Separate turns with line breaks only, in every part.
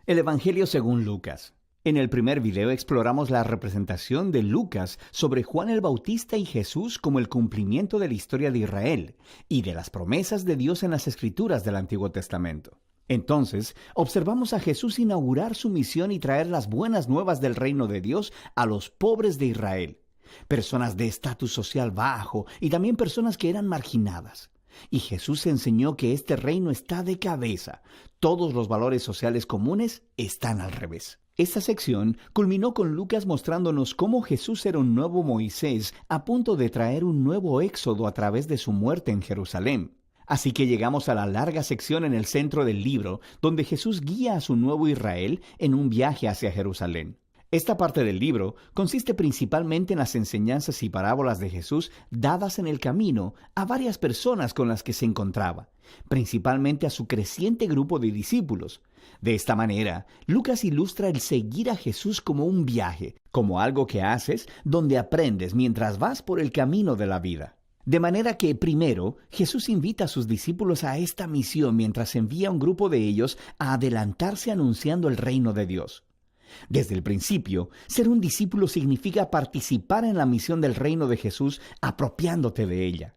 El Evangelio según Lucas. En el primer video exploramos la representación de Lucas sobre Juan el Bautista y Jesús como el cumplimiento de la historia de Israel y de las promesas de Dios en las Escrituras del Antiguo Testamento. Entonces, observamos a Jesús inaugurar su misión y traer las buenas nuevas del reino de Dios a los pobres de Israel, personas de estatus social bajo y también personas que eran marginadas. Y Jesús enseñó que este reino está de cabeza. Todos los valores sociales comunes están al revés. Esta sección culminó con Lucas mostrándonos cómo Jesús era un nuevo Moisés a punto de traer un nuevo éxodo a través de su muerte en Jerusalén. Así que llegamos a la larga sección en el centro del libro, donde Jesús guía a su nuevo Israel en un viaje hacia Jerusalén. Esta parte del libro consiste principalmente en las enseñanzas y parábolas de Jesús dadas en el camino a varias personas con las que se encontraba, principalmente a su creciente grupo de discípulos. De esta manera, Lucas ilustra el seguir a Jesús como un viaje, como algo que haces donde aprendes mientras vas por el camino de la vida. De manera que, primero, Jesús invita a sus discípulos a esta misión mientras envía a un grupo de ellos a adelantarse anunciando el reino de Dios. Desde el principio, ser un discípulo significa participar en la misión del reino de Jesús apropiándote de ella.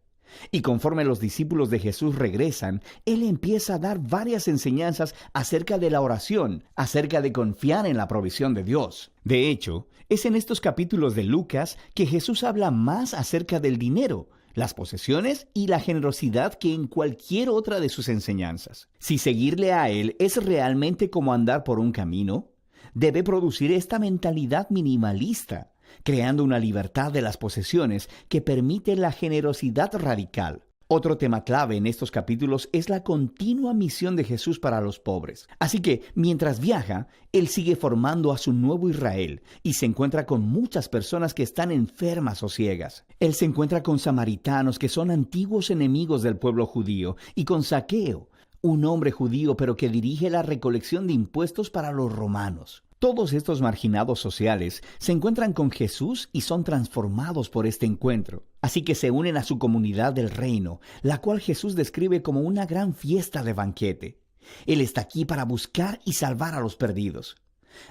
Y conforme los discípulos de Jesús regresan, Él empieza a dar varias enseñanzas acerca de la oración, acerca de confiar en la provisión de Dios. De hecho, es en estos capítulos de Lucas que Jesús habla más acerca del dinero, las posesiones y la generosidad que en cualquier otra de sus enseñanzas. Si seguirle a Él es realmente como andar por un camino, debe producir esta mentalidad minimalista, creando una libertad de las posesiones que permite la generosidad radical. Otro tema clave en estos capítulos es la continua misión de Jesús para los pobres. Así que, mientras viaja, Él sigue formando a su nuevo Israel y se encuentra con muchas personas que están enfermas o ciegas. Él se encuentra con samaritanos que son antiguos enemigos del pueblo judío y con Zaqueo, un hombre judío pero que dirige la recolección de impuestos para los romanos. Todos estos marginados sociales se encuentran con Jesús y son transformados por este encuentro. Así que se unen a su comunidad del reino, la cual Jesús describe como una gran fiesta de banquete. Él está aquí para buscar y salvar a los perdidos.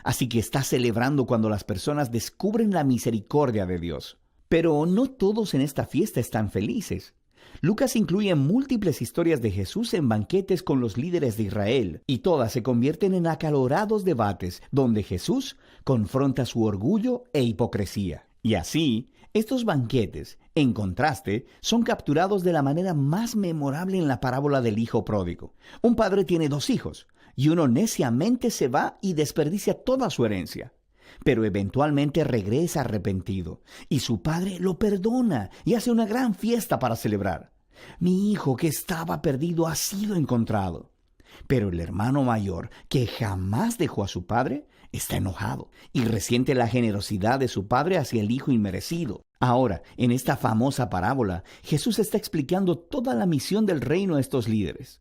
Así que está celebrando cuando las personas descubren la misericordia de Dios. Pero no todos en esta fiesta están felices. Lucas incluye múltiples historias de Jesús en banquetes con los líderes de Israel, y todas se convierten en acalorados debates donde Jesús confronta su orgullo e hipocresía. Y así, estos banquetes, en contraste, son capturados de la manera más memorable en la parábola del hijo pródigo. Un padre tiene 2 hijos, y uno neciamente se va y desperdicia toda su herencia. Pero eventualmente regresa arrepentido, y su padre lo perdona y hace una gran fiesta para celebrar. Mi hijo que estaba perdido ha sido encontrado. Pero el hermano mayor, que jamás dejó a su padre, está enojado y resiente la generosidad de su padre hacia el hijo inmerecido. Ahora, en esta famosa parábola, Jesús está explicando toda la misión del reino a estos líderes.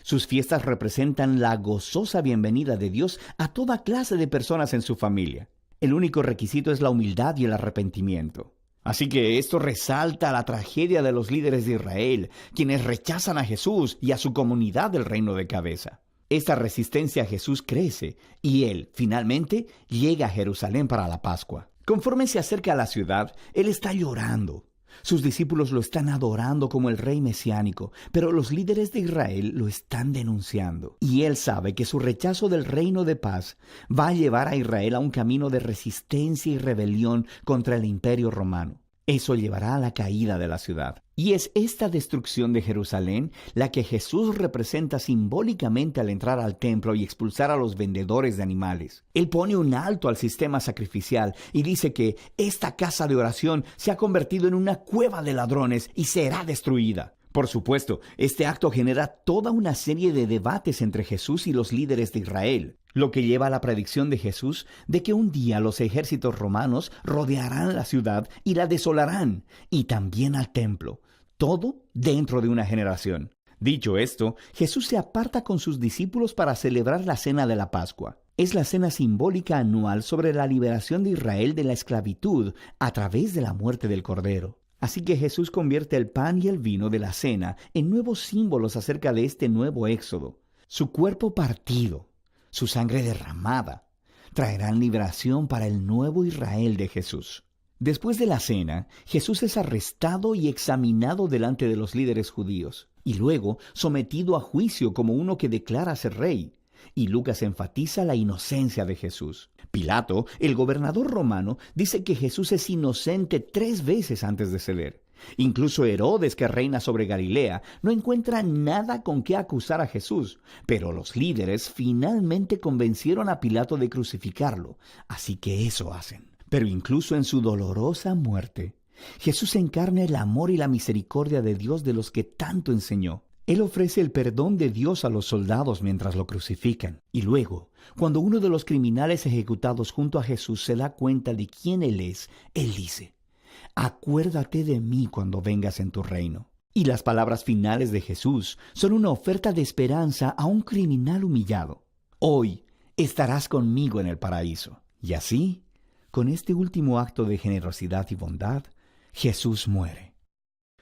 Sus fiestas representan la gozosa bienvenida de Dios a toda clase de personas en su familia. El único requisito es la humildad y el arrepentimiento. Así que esto resalta la tragedia de los líderes de Israel, quienes rechazan a Jesús y a su comunidad del reino de cabeza. Esta resistencia a Jesús crece y Él, finalmente, llega a Jerusalén para la Pascua. Conforme se acerca a la ciudad, Él está llorando. Sus discípulos lo están adorando como el rey mesiánico, pero los líderes de Israel lo están denunciando. Y Él sabe que su rechazo del reino de paz va a llevar a Israel a un camino de resistencia y rebelión contra el imperio romano. Eso llevará a la caída de la ciudad. Y es esta destrucción de Jerusalén la que Jesús representa simbólicamente al entrar al templo y expulsar a los vendedores de animales. Él pone un alto al sistema sacrificial y dice que esta casa de oración se ha convertido en una cueva de ladrones y será destruida. Por supuesto, este acto genera toda una serie de debates entre Jesús y los líderes de Israel, lo que lleva a la predicción de Jesús de que un día los ejércitos romanos rodearán la ciudad y la desolarán, y también al templo, todo dentro de una generación. Dicho esto, Jesús se aparta con sus discípulos para celebrar la cena de la Pascua. Es la cena simbólica anual sobre la liberación de Israel de la esclavitud a través de la muerte del Cordero. Así que Jesús convierte el pan y el vino de la cena en nuevos símbolos acerca de este nuevo éxodo. Su cuerpo partido, su sangre derramada, traerán liberación para el nuevo Israel de Jesús. Después de la cena, Jesús es arrestado y examinado delante de los líderes judíos, y luego sometido a juicio como uno que declara ser rey. Y Lucas enfatiza la inocencia de Jesús. Pilato, el gobernador romano, dice que Jesús es inocente 3 veces antes de ceder. Incluso Herodes, que reina sobre Galilea, no encuentra nada con qué acusar a Jesús, pero los líderes finalmente convencieron a Pilato de crucificarlo, así que eso hacen. Pero incluso en su dolorosa muerte, Jesús encarna el amor y la misericordia de Dios de los que tanto enseñó. Él ofrece el perdón de Dios a los soldados mientras lo crucifican. Y luego, cuando uno de los criminales ejecutados junto a Jesús se da cuenta de quién Él es, Él dice: «Acuérdate de mí cuando vengas en tu reino». Y las palabras finales de Jesús son una oferta de esperanza a un criminal humillado. «Hoy estarás conmigo en el paraíso». Y así, con este último acto de generosidad y bondad, Jesús muere.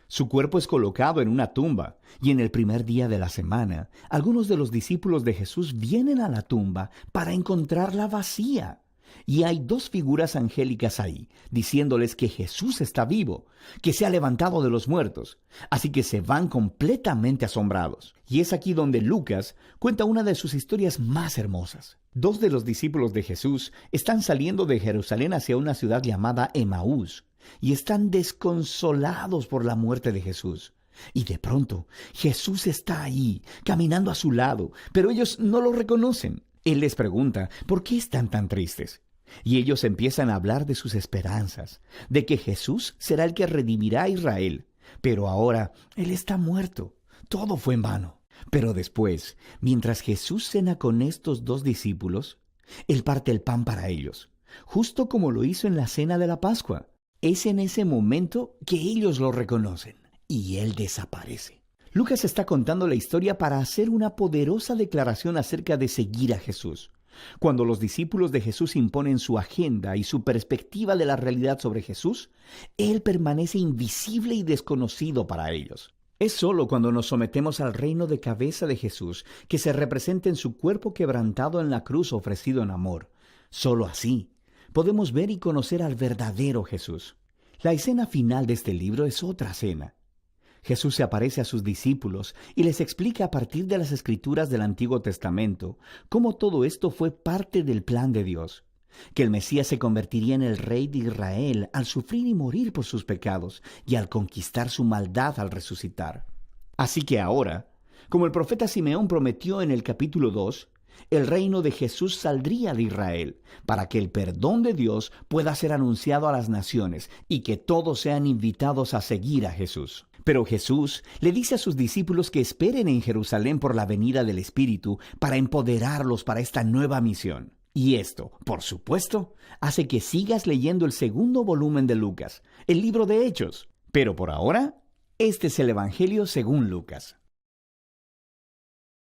Su cuerpo es colocado en una tumba, y en el primer día de la semana, algunos de los discípulos de Jesús vienen a la tumba para encontrarla vacía. Y hay 2 figuras angélicas ahí, diciéndoles que Jesús está vivo, que se ha levantado de los muertos. Así que se van completamente asombrados. Y es aquí donde Lucas cuenta una de sus historias más hermosas. 2 de los discípulos de Jesús están saliendo de Jerusalén hacia una ciudad llamada Emaús, y están desconsolados por la muerte de Jesús. Y de pronto, Jesús está ahí, caminando a su lado, pero ellos no lo reconocen. Él les pregunta, ¿por qué están tan tristes? Y ellos empiezan a hablar de sus esperanzas, de que Jesús será el que redimirá a Israel. Pero ahora, Él está muerto. Todo fue en vano. Pero después, mientras Jesús cena con estos 2 discípulos, Él parte el pan para ellos, justo como lo hizo en la cena de la Pascua. Es en ese momento que ellos lo reconocen, y Él desaparece. Lucas está contando la historia para hacer una poderosa declaración acerca de seguir a Jesús. Cuando los discípulos de Jesús imponen su agenda y su perspectiva de la realidad sobre Jesús, Él permanece invisible y desconocido para ellos. Es solo cuando nos sometemos al reino de cabeza de Jesús que se representa en su cuerpo quebrantado en la cruz ofrecido en amor. Solo así podemos ver y conocer al verdadero Jesús. La escena final de este libro es otra cena. Jesús se aparece a sus discípulos y les explica a partir de las Escrituras del Antiguo Testamento cómo todo esto fue parte del plan de Dios, que el Mesías se convertiría en el rey de Israel al sufrir y morir por sus pecados y al conquistar su maldad al resucitar. Así que ahora, como el profeta Simeón prometió en el capítulo 2, el reino de Jesús saldría de Israel para que el perdón de Dios pueda ser anunciado a las naciones y que todos sean invitados a seguir a Jesús. Pero Jesús le dice a sus discípulos que esperen en Jerusalén por la venida del Espíritu para empoderarlos para esta nueva misión. Y esto, por supuesto, hace que sigas leyendo el 2º volumen de Lucas, el libro de Hechos. Pero por ahora, este es el Evangelio según Lucas.